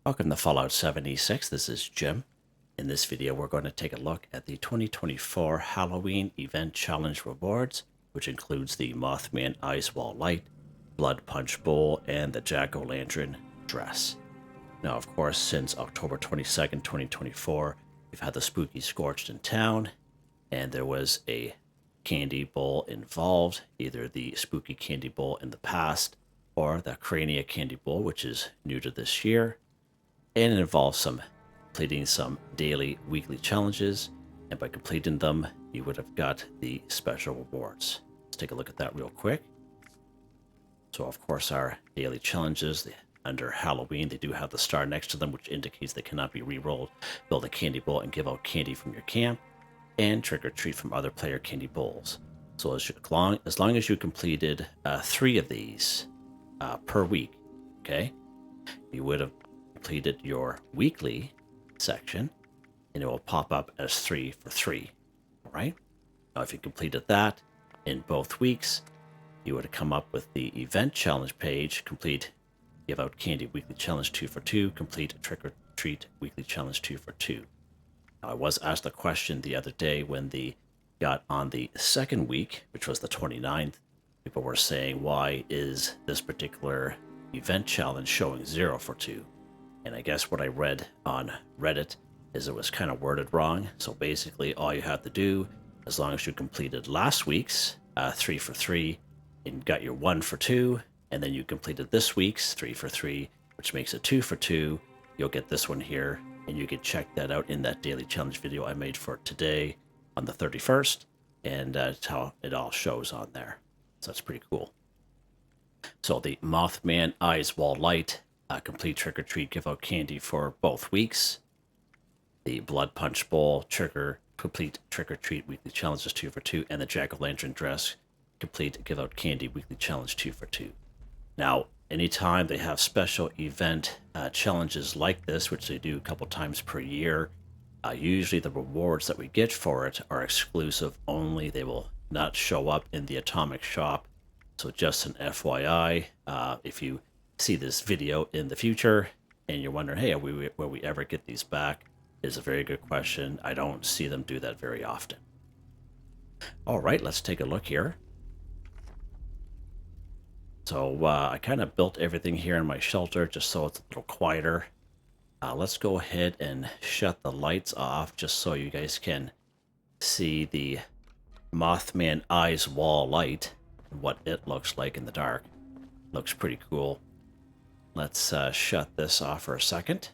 Welcome to Fallout 76. This is Jim. In this video, we're going to take a look at the 2024 Halloween Event Challenge rewards, which includes the Mothman Eyes Wall Light, Blood Punch Bowl, and the Jack-o'-lantern dress. Now, of course, since October 22nd, 2024, we've had the Spooky Scorched in town, and there was a candy bowl involved, either the Spooky Candy Bowl in the past or the Crania Candy Bowl, which is new to this year. And it involves completing some daily, weekly challenges, and by completing them, you would have got the special rewards. Let's take a look at that real quick. So, of course, our daily challenges, under Halloween, they do have the star next to them, which indicates they cannot be re-rolled. Build a candy bowl and give out candy from your camp, and trick or treat from other player candy bowls. So as long as you completed 3 of these per week, okay, you would have completed your weekly section, and it will pop up as 3 for 3. All right. Now, if you completed that in both weeks, you would have come up with the event challenge page. Complete give out candy weekly challenge 2 for 2. Complete trick or treat weekly challenge 2 for 2. Now, I was asked a question the other day when got on the second week, which was the 29th. People were saying, why is this particular event challenge showing 0 for 2? And I guess what I read on Reddit is it was kind of worded wrong. So basically, all you have to do, as long as you completed last week's 3 for 3 and got your 1 for 2, and then you completed this week's 3 for 3, which makes it 2 for 2, you'll get this one here, and you can check that out in that daily challenge video I made for today on the 31st, and that's how it all shows on there. So that's pretty cool. So the Mothman Eyes Wall Light, complete trick or treat, give out candy for both weeks. The Blood Punch Bowl, complete trick or treat weekly challenges 2 for 2, and the Jack-o'-lantern dress, complete give out candy weekly challenge 2 for 2. Now, anytime they have special event challenges like this, which they do a couple times per year, usually the rewards that we get for it are exclusive only. They will not show up in the Atomic Shop. So just an FYI, if you see this video in the future and you're wondering, hey, will we ever get these back? Is a very good question. I don't see them do that very often. All right, let's take a look here. So I kind of built everything here in my shelter just so it's a little quieter. Let's go ahead and shut the lights off just so you guys can see the Mothman Eyes Wall Light and what it looks like in the dark. Looks pretty cool. Let's shut this off for a second.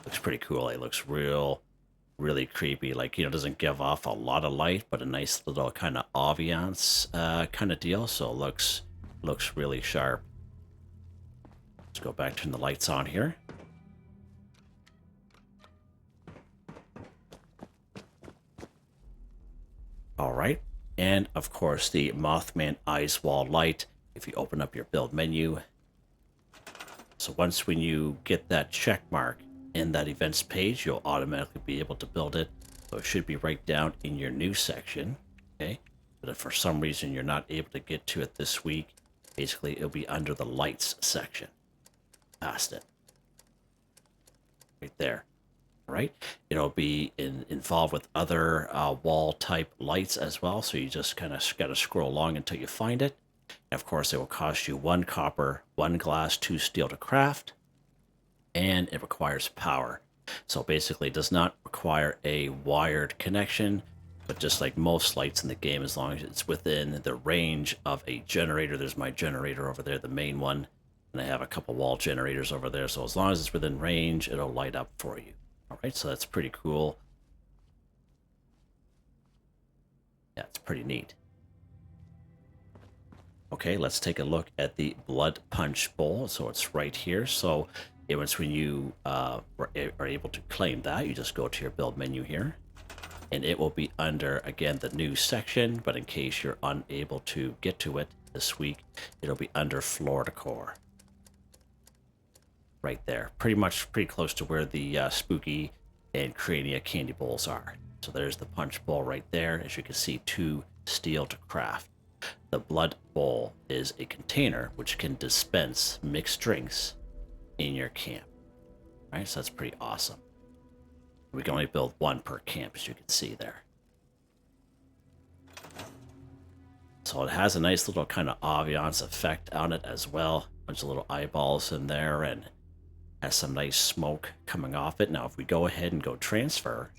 Looks pretty cool. It looks really creepy. Like, you know, doesn't give off a lot of light, but a nice little kind of ambiance kind of deal. So it looks really sharp. Let's go back, turn the lights on here. All right. And of course, the Mothman Eyes Wall Light, if you open up your build menu. So when you get that check mark in that events page, you'll automatically be able to build it. So it should be right down in your new section. Okay. But if for some reason you're not able to get to it this week, basically it'll be under the lights section. Past it. Right there. Right, it'll be involved with other wall type lights as well, so you just kind of got to scroll along until you find it. And of course, it will cost you 1 copper, 1 glass, 2 steel to craft, and it requires power. So basically, it does not require a wired connection, but just like most lights in the game, as long as it's within the range of a generator. There's my generator over there, the main one, and I have a couple wall generators over there, so as long as it's within range, it'll light up for you. All right, so that's pretty cool. Yeah, it's pretty neat. Okay, let's take a look at the Blood Punch Bowl. So it's right here. So when you are able to claim that, you just go to your build menu here. And it will be under, again, the new section. But in case you're unable to get to it this week, it'll be under floor decor. Right there, pretty close to where the Spooky and Crania candy bowls are. So there's the punch bowl right there. As you can see, 2 steel to craft. The blood bowl is a container which can dispense mixed drinks in your camp. Right, so that's pretty awesome. We can only build one per camp, as you can see there. So it has a nice little kind of ambiance effect on it as well. Bunch of little eyeballs in there and has some nice smoke coming off it. Now, if we go ahead and go transfer,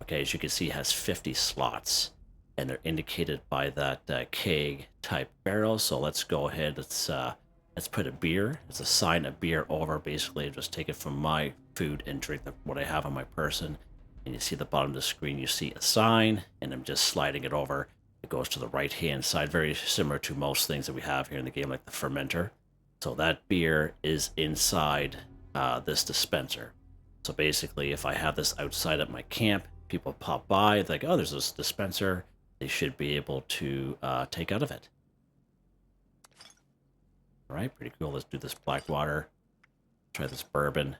okay, as you can see, it has 50 slots, and they're indicated by that keg type barrel. So let's go ahead. Let's put a beer. Let's assign a beer over. Basically, just take it from my food and drink what I have on my person. And you see the bottom of the screen, you see assign, and I'm just sliding it over. It goes to the right-hand side, very similar to most things that we have here in the game, like the fermenter. So that beer is inside this dispenser. So basically, if I have this outside at my camp, people pop by, like, oh, there's this dispenser. They should be able to take out of it. All right, pretty cool. Let's do this black water. Try this bourbon.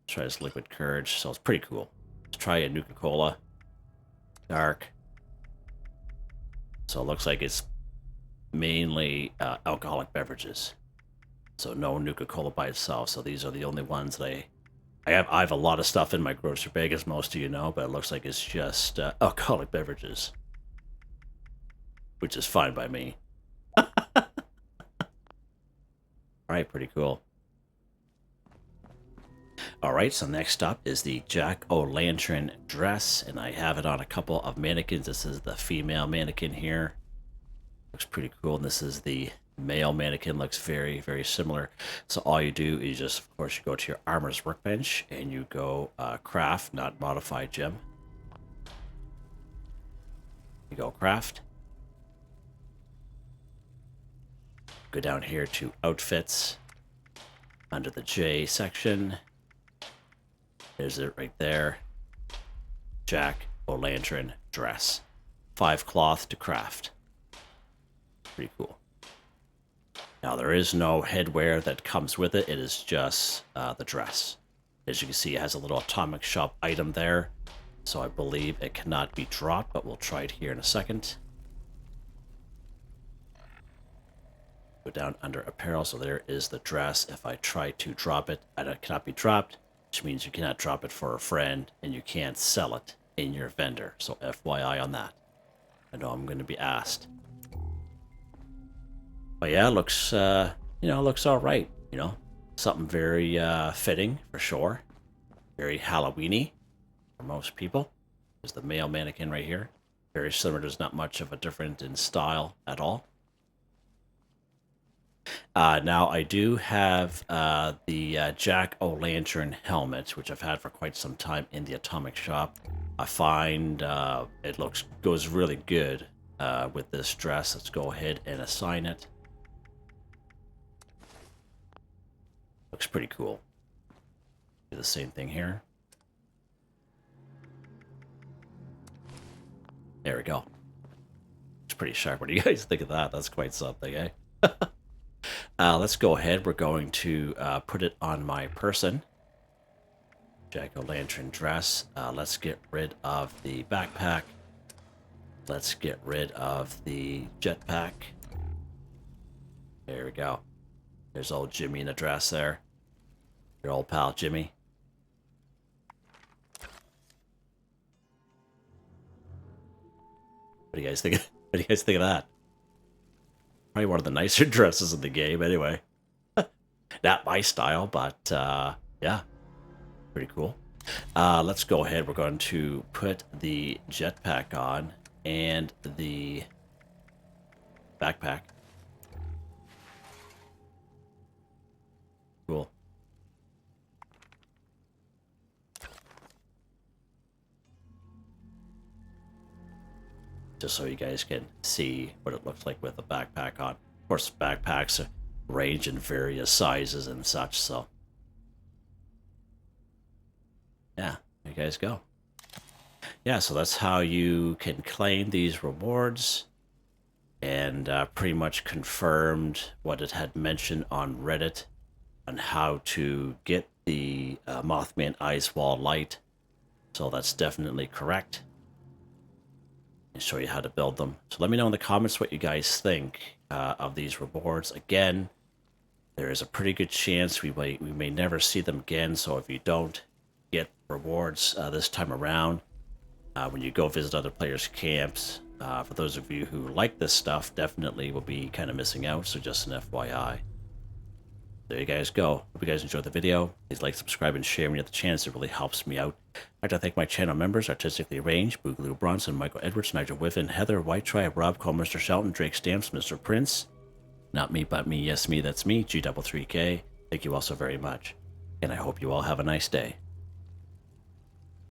Try this liquid courage. So it's pretty cool. Let's try a Nuka-Cola. Dark. So it looks like it's mainly alcoholic beverages. So no Nuka-Cola by itself. So these are the only ones that I have a lot of stuff in my grocery bag, as most of you know, but it looks like it's just alcoholic beverages, which is fine by me. All right, pretty cool. All right, so next up is the jack-o'-lantern dress, and I have it on a couple of mannequins. This is the female mannequin here. Looks pretty cool, and this is the male mannequin. Looks very, very similar. So all you do is just, of course, you go to your armor's workbench, and you go craft, not modify gem. You go craft. Go down here to outfits. Under the J section. There's it right there. Jack-o'-lantern dress. 5 cloth to craft. Pretty cool. Now there is no headwear that comes with it. It is just the dress. As you can see, it has a little atomic shop item there. So I believe it cannot be dropped, but we'll try it here in a second. Go down under apparel, so there is the dress. If I try to drop it, it cannot be dropped, which means you cannot drop it for a friend, and you can't sell it in your vendor. So FYI on that. I know I'm going to be asked. But yeah, it looks, looks all right. You know, something very fitting for sure. Very Halloween-y for most people. There's the male mannequin right here. Very similar. There's not much of a difference in style at all. Now, I do have the jack-o'-lantern helmet, which I've had for quite some time in the atomic shop. I find it goes really good with this dress. Let's go ahead and assign it. Looks pretty cool. Do the same thing here. There we go. It's pretty sharp. What do you guys think of that? That's quite something, eh? Let's go ahead. We're going to put it on my person. Jack-o'-lantern dress. Let's get rid of the backpack. Let's get rid of the jetpack. There we go. There's old Jimmy in the dress there. Your old pal Jimmy. What do you guys think? What do you guys think of that? Probably one of the nicer dresses in the game, anyway. Not my style, but yeah, pretty cool. Let's go ahead. We're going to put the jetpack on and the backpack. Cool. Just so you guys can see what it looks like with the backpack on. Of course, backpacks range in various sizes and such, so yeah, there you guys go. Yeah, so that's how you can claim these rewards, and pretty much confirmed what it had mentioned on Reddit on how to get the Mothman Eyes Wall Light. So that's definitely correct. and show you how to build them. So let me know in the comments what you guys think of these rewards. Again, there is a pretty good chance we may never see them again. So if you don't get rewards this time around, when you go visit other players' camps, for those of you who like this stuff, definitely will be kind of missing out. So just an FYI. There you guys go. Hope you guys enjoyed the video. Please like, subscribe, and share when you have the chance. It really helps me out. I'd like to thank my channel members: Artistically Arranged, Boogaloo Bronson, Michael Edwards, Nigel Whiffen, Heather, White Tribe, Rob Cole, Mr. Shelton, Drake Stamps, Mr. Prince, Not Me But Me, Yes Me, That's Me, G33K. Thank you all so very much. And I hope you all have a nice day.